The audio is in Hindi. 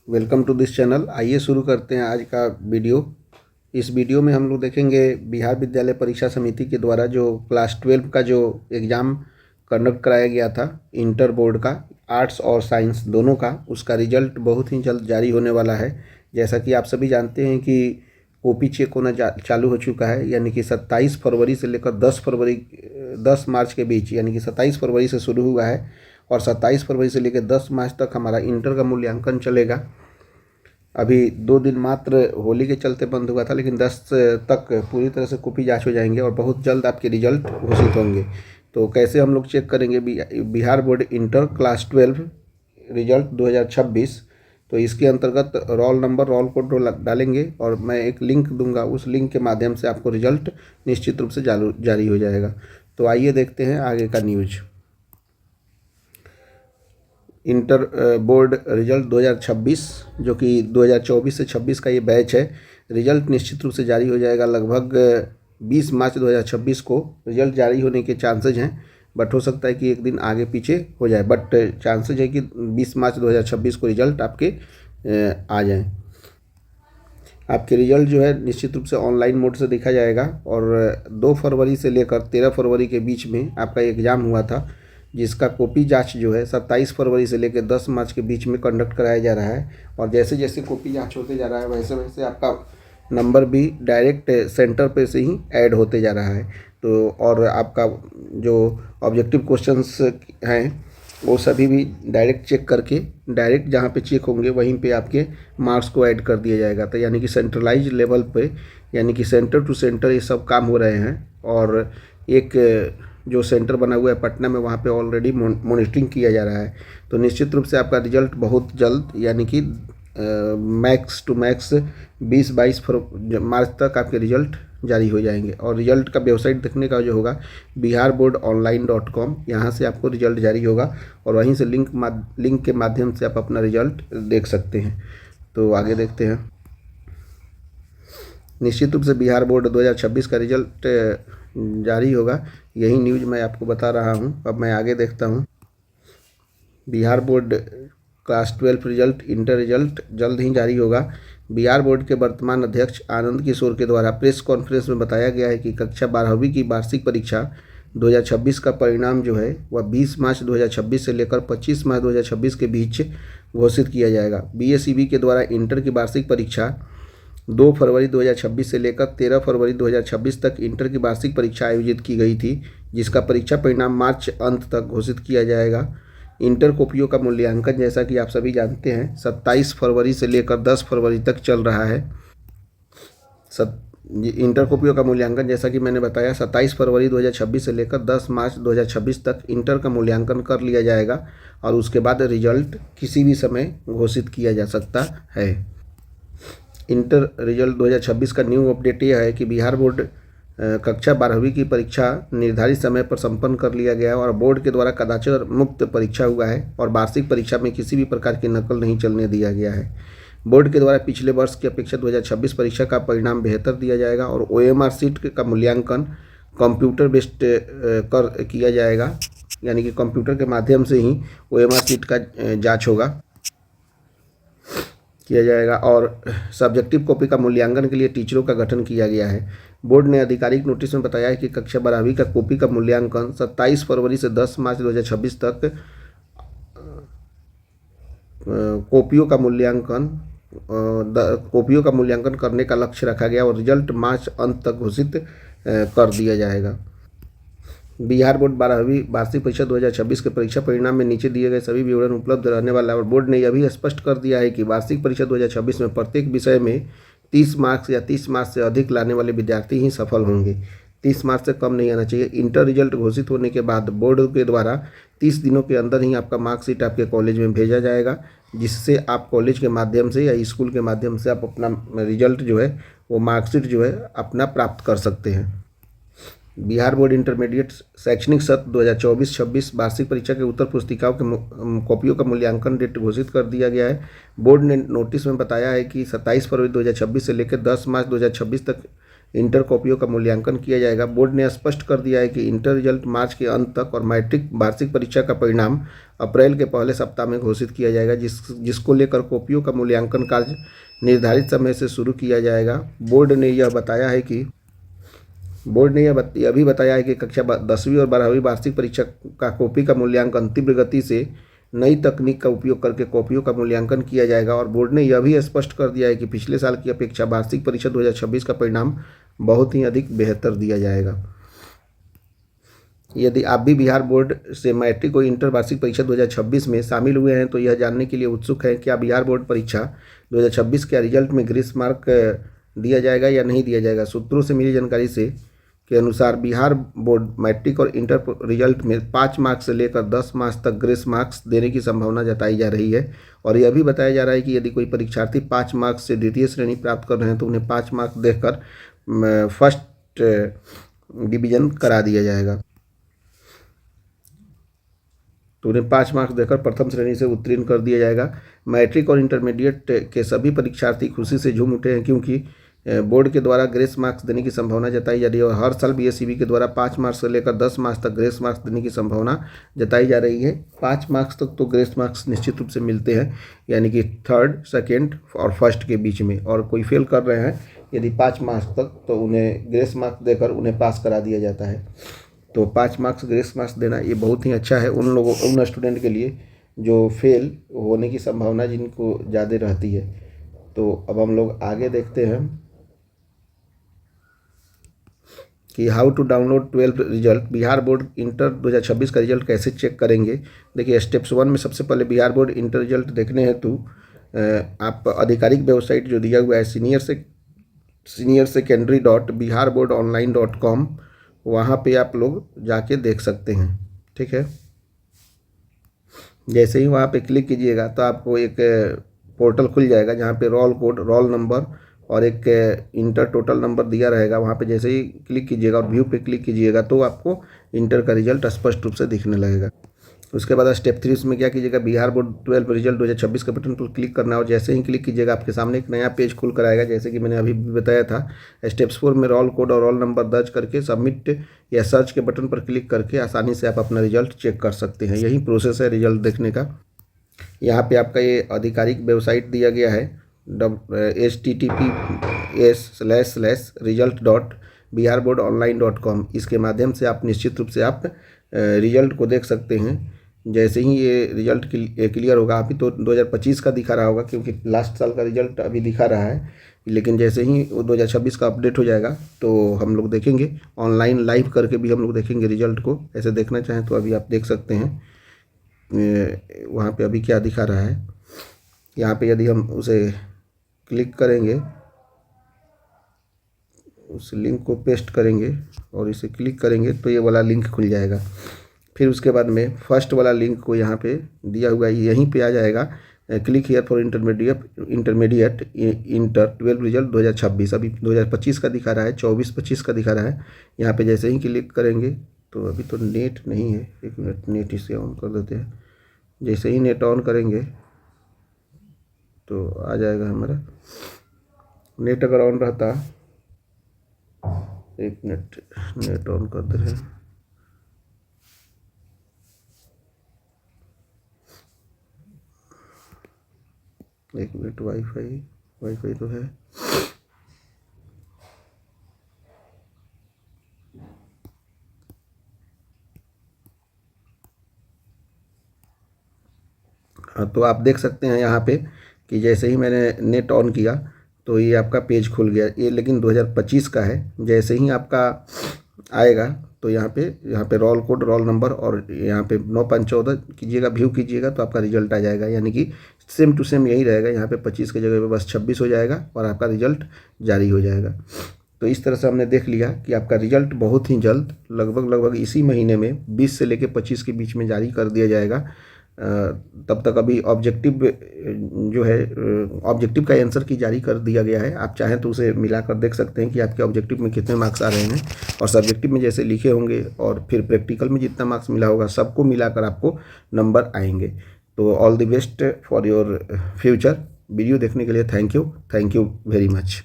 Welcome to this channel. आइए शुरू करते हैं आज का वीडियो। इस वीडियो में हम लोग देखेंगे बिहार विद्यालय परीक्षा समिति के द्वारा जो क्लास 12 का जो एग्ज़ाम कंडक्ट कराया गया था इंटर बोर्ड का, आर्ट्स और साइंस दोनों का, उसका रिजल्ट बहुत ही जल्द जारी होने वाला है। जैसा कि आप सभी जानते हैं कि कॉपी चेक होना चालू हो चुका है, यानी कि 27 फरवरी से लेकर 10 मार्च के बीच, यानी कि 27 फरवरी से शुरू हुआ है और 27 फरवरी से लेकर 10 मार्च तक हमारा इंटर का मूल्यांकन चलेगा। अभी 2 दिन मात्र होली के चलते बंद हुआ था, लेकिन 10 तक पूरी तरह से कॉपी जांच हो जाएंगे और बहुत जल्द आपके रिजल्ट घोषित होंगे। तो कैसे हम लोग चेक करेंगे Bihar board inter class 12 result 2026। तो इसके अंतर्गत रोल नंबर, रोल कोड डालेंगे और मैं एक लिंक दूंगा, उस लिंक के माध्यम से आपको रिजल्ट निश्चित रूप से जारी हो जाएगा। तो आइए देखते हैं आगे का न्यूज। इंटर बोर्ड रिजल्ट 2026, जो कि 2024 से 26 का ये बैच है, रिजल्ट निश्चित रूप से जारी हो जाएगा। लगभग 20 मार्च 2026 को रिजल्ट जारी होने के चांसेज हैं, बट हो सकता है कि एक दिन आगे पीछे हो जाए, बट चांसेज है कि 20 मार्च 2026 को रिजल्ट आपके आ जाएं। आपके रिजल्ट जो है निश्चित रूप से ऑनलाइन मोड से देखा जाएगा और 2 फरवरी से लेकर 13 फरवरी के बीच में आपका एग्ज़ाम हुआ था, जिसका कॉपी जांच जो है 27 फरवरी से लेकर 10 मार्च के बीच में कंडक्ट कराया जा रहा है। और जैसे जैसे कॉपी जांच होते जा रहा है वैसे वैसे आपका नंबर भी डायरेक्ट सेंटर पे से ही ऐड होते जा रहा है। तो और आपका जो ऑब्जेक्टिव क्वेश्चंस हैं वो सभी भी डायरेक्ट चेक करके, डायरेक्ट जहाँ पे चेक होंगे वहीं पे आपके मार्क्स को ऐड कर दिया जाएगा। तो यानी कि सेंट्रलाइज लेवल पे, यानी कि सेंटर टू सेंटर ये सब काम हो रहे हैं। और एक जो सेंटर बना हुआ है पटना में, वहाँ पे ऑलरेडी मॉनिटरिंग किया जा रहा है। तो निश्चित रूप से आपका रिजल्ट बहुत जल्द, यानी कि मैक्स टू मैक्स 20-22 मार्च तक आपके रिजल्ट जारी हो जाएंगे। और रिजल्ट का वेबसाइट देखने का जो होगा biharboardonline.com, यहाँ से आपको रिजल्ट जारी होगा और वहीं से लिंक के माध्यम से आप अपना रिजल्ट देख सकते हैं। तो आगे देखते हैं। निश्चित रूप से बिहार बोर्ड 2026 का रिजल्ट जारी होगा, यही न्यूज़ मैं आपको बता रहा हूं। अब मैं आगे देखता हूं। Bihar board class 12 result, inter result जल्द ही जारी होगा। बिहार बोर्ड के वर्तमान अध्यक्ष आनंद किशोर के द्वारा प्रेस कॉन्फ्रेंस में बताया गया है कि कक्षा 12वीं की वार्षिक परीक्षा 2026 का परिणाम जो है वह 20 मार्च 2026 से लेकर 25 मार्च 2026 के बीच घोषित किया जाएगा। बीएसईबी के द्वारा इंटर की वार्षिक परीक्षा 2 फरवरी 2026 से लेकर 13 फरवरी 2026 तक इंटर की वार्षिक परीक्षा आयोजित की गई थी, जिसका परीक्षा परिणाम मार्च अंत तक घोषित किया जाएगा। इंटर कॉपियों का मूल्यांकन, जैसा कि आप सभी जानते हैं, 27 फरवरी से लेकर 10 फरवरी तक चल रहा है। इंटर कॉपियों का मूल्यांकन, जैसा कि मैंने बताया, 27 फरवरी 2026 से लेकर 10 मार्च 2026 तक इंटर का मूल्यांकन कर लिया जाएगा और उसके बाद रिजल्ट किसी भी समय घोषित किया जा सकता है। इंटर रिजल्ट 2026 का न्यू अपडेट यह है कि बिहार बोर्ड कक्षा 12वीं की परीक्षा निर्धारित समय पर संपन्न कर लिया गया और बोर्ड के द्वारा कदाचार मुक्त परीक्षा हुआ है और वार्षिक परीक्षा में किसी भी प्रकार की नकल नहीं चलने दिया गया है। बोर्ड के द्वारा पिछले वर्ष की अपेक्षा 2026 परीक्षा का परिणाम बेहतर दिया जाएगा और OMR सीट का मूल्यांकन कंप्यूटर बेस्ड किया जाएगा, यानी कि कंप्यूटर के माध्यम से ही OMR सीट का जाँच किया जाएगा। और सब्जेक्टिव कॉपी का मूल्यांकन के लिए टीचरों का गठन किया गया है। बोर्ड ने आधिकारिक नोटिस में बताया है कि कक्षा 12वीं का कॉपी का मूल्यांकन 27 फरवरी से 10 मार्च 2026 तक कॉपियों का मूल्यांकन करने का लक्ष्य रखा गया और रिजल्ट मार्च अंत तक घोषित कर दिया जाएगा। बिहार बोर्ड 12वीं वार्षिक परीक्षा 2026 के परीक्षा परिणाम में नीचे दिए गए सभी विवरण उपलब्ध रहने वाला है और बोर्ड ने यह भी स्पष्ट कर दिया है कि वार्षिक परीक्षा 2026 में प्रत्येक विषय में 30 मार्क्स या 30 मार्क्स से अधिक लाने वाले विद्यार्थी ही सफल होंगे। 30 मार्क्स से कम नहीं आना चाहिए। इंटर रिजल्ट घोषित होने के बाद बोर्ड के द्वारा 30 दिनों के अंदर ही आपका मार्कशीट आपके कॉलेज में भेजा जाएगा, जिससे आप कॉलेज के माध्यम से या स्कूल के माध्यम से आप अपना रिजल्ट जो है वो मार्कशीट जो है अपना प्राप्त कर सकते हैं। बिहार बोर्ड इंटरमीडिएट शैक्षणिक सत्र 2024-26 वार्षिक परीक्षा के उत्तर पुस्तिकाओं के कॉपियों का मूल्यांकन डेट घोषित कर दिया गया है। बोर्ड ने नोटिस में बताया है कि 27 फरवरी 2026 से लेकर 10 मार्च 2026 तक इंटर कॉपियों का मूल्यांकन किया जाएगा। बोर्ड ने स्पष्ट कर दिया है कि इंटर रिजल्ट मार्च के अंत तक और मैट्रिक वार्षिक परीक्षा का परिणाम अप्रैल के पहले सप्ताह में घोषित किया जाएगा, जिसको लेकर कॉपियों का मूल्यांकन कार्य निर्धारित समय से शुरू किया जाएगा। बोर्ड ने यह भी बताया है कि कक्षा 10वीं और 12वीं वार्षिक परीक्षा का कॉपी का मूल्यांकन तीव्र गति से नई तकनीक का उपयोग करके कॉपियों का मूल्यांकन किया जाएगा। और बोर्ड ने यह भी स्पष्ट कर दिया है कि पिछले साल की अपेक्षा वार्षिक परीक्षा 2026 का परिणाम बहुत ही अधिक बेहतर दिया जाएगा। यदि आप भी बिहार बोर्ड से मैट्रिक और इंटर वार्षिक परीक्षा 2026 में शामिल हुए हैं तो यह जानने के लिए उत्सुक हैं क्या बिहार बोर्ड परीक्षा 2026 के रिजल्ट में ग्रेस मार्क दिया जाएगा या नहीं दिया जाएगा। सूत्रों से मिली जानकारी के अनुसार बिहार बोर्ड मैट्रिक और इंटर रिजल्ट में 5 मार्क्स से लेकर 10 मार्क्स तक ग्रेस मार्क्स देने की संभावना जताई जा रही है। और यह भी बताया जा रहा है कि यदि कोई परीक्षार्थी 5 मार्क्स से द्वितीय श्रेणी प्राप्त कर रहे हैं तो उन्हें 5 मार्क्स देकर फर्स्ट डिवीजन करा दिया जाएगा, तो उन्हें 5 मार्क्स देकर प्रथम श्रेणी से उत्तीर्ण कर दिया जाएगा। मैट्रिक और इंटरमीडिएट के सभी परीक्षार्थी खुशी से झूम उठे हैं क्योंकि बोर्ड के द्वारा ग्रेस मार्क्स देने की संभावना जताई जा रही है। और हर साल बीएसईबी के द्वारा 5 मार्क्स से लेकर 10 मार्क्स तक ग्रेस मार्क्स देने की संभावना जताई जा रही है। 5 मार्क्स तक तो ग्रेस मार्क्स निश्चित रूप से मिलते हैं, यानी कि थर्ड, सेकेंड और फर्स्ट के बीच में। और कोई फेल कर रहे हैं यदि 5 मार्क्स तक तो उन्हें ग्रेस मार्क्स देकर उन्हें पास करा दिया जाता है। तो 5 मार्क्स ग्रेस मार्क्स देना ये बहुत ही अच्छा है उन स्टूडेंट के लिए जो फेल होने की संभावना जिनको ज़्यादा रहती है। तो अब हम लोग आगे देखते हैं कि how to download 12th result. Bihar board inter 2026 का रिजल्ट कैसे चेक करेंगे। देखिए, स्टेप्स 1 में सबसे पहले बिहार बोर्ड इंटर रिजल्ट देखने हेतु आप आधिकारिक वेबसाइट जो दिया हुआ है senior secondary.biharboardonline.com, वहाँ पे आप लोग जाके देख सकते हैं। ठीक है, जैसे ही वहाँ पे क्लिक कीजिएगा तो आपको एक पोर्टल खुल जाएगा जहाँ पे रोल कोड, रोल नंबर और एक इंटर टोटल नंबर दिया रहेगा। वहाँ पे जैसे ही क्लिक कीजिएगा और व्यू पे क्लिक कीजिएगा तो आपको इंटर का रिजल्ट स्पष्ट रूप से दिखने लगेगा। उसके बाद स्टेप 3 उसमें क्या कीजिएगा, बिहार बोर्ड 12 रिजल्ट 2026 के बटन पर क्लिक करना है और जैसे ही क्लिक कीजिएगा आपके सामने एक नया पेज खुल कर आएगा, जैसे कि मैंने अभी भी बताया था। स्टेप्स 4 में रोल कोड और रोल नंबर दर्ज करके सबमिट या सर्च के बटन पर क्लिक करके आसानी से आप अपना रिजल्ट चेक कर सकते हैं। यही प्रोसेस है रिजल्ट देखने का। यहाँ पे आपका ये आधिकारिक वेबसाइट दिया गया है https://result.biharboardonline.com। इसके माध्यम से आप निश्चित रूप से आप रिजल्ट को देख सकते हैं। जैसे ही ये रिजल्ट क्लियर होगा, अभी तो 2025 का दिखा रहा होगा क्योंकि लास्ट साल का रिजल्ट अभी दिखा रहा है, लेकिन जैसे ही 2026 का अपडेट हो जाएगा तो हम लोग देखेंगे ऑनलाइन लाइव करके भी हम लोग देखेंगे रिजल्ट को। ऐसे देखना चाहें तो अभी आप देख सकते हैं वहाँ पे अभी क्या दिखा रहा है। यहाँ पे यदि हम उसे क्लिक करेंगे, उस लिंक को पेस्ट करेंगे और इसे क्लिक करेंगे तो ये वाला लिंक खुल जाएगा। फिर उसके बाद में फर्स्ट वाला लिंक को यहाँ पे दिया हुआ है, यहीं पे आ जाएगा click here for intermediate inter 12 result 2026। अभी 2025 का दिखा रहा है, 24-25 का दिखा रहा है। यहाँ पे जैसे ही क्लिक करेंगे तो अभी तो नेट नहीं है, एक मिनट नेट इसे ऑन कर देते हैं। जैसे ही नेट ऑन करेंगे तो आ जाएगा हमारा। नेट अगर ऑन रहता, एक मिनट नेट ऑन कर दे रहे हैं। एक मिनट, वाईफाई तो है। तो आप देख सकते हैं यहाँ पे कि जैसे ही मैंने नेट ऑन किया तो ये आपका पेज खुल गया। ये लेकिन 2025 का है। जैसे ही आपका आएगा तो यहाँ पे रोल कोड, रोल नंबर और यहाँ पे 9/5/14 कीजिएगा, व्यू कीजिएगा तो आपका रिजल्ट आ जाएगा। यानी कि सेम टू सेम यही रहेगा। यहाँ पे 25 की जगह पे बस 26 हो जाएगा और आपका रिजल्ट जारी हो जाएगा। तो इस तरह से हमने देख लिया कि आपका रिजल्ट बहुत ही जल्द, लगभग इसी महीने में 20 से लेकर 25 के बीच में जारी कर दिया जाएगा। तब तक अभी ऑब्जेक्टिव जो है, ऑब्जेक्टिव का आंसर की जारी कर दिया गया है। आप चाहें तो उसे मिलाकर देख सकते हैं कि आपके ऑब्जेक्टिव में कितने मार्क्स आ रहे हैं और सब्जेक्टिव में जैसे लिखे होंगे और फिर प्रैक्टिकल में जितना मार्क्स मिला होगा सबको मिलाकर आपको नंबर आएंगे। तो all the best for your future. Video देखने के लिए थैंक यू वेरी मच।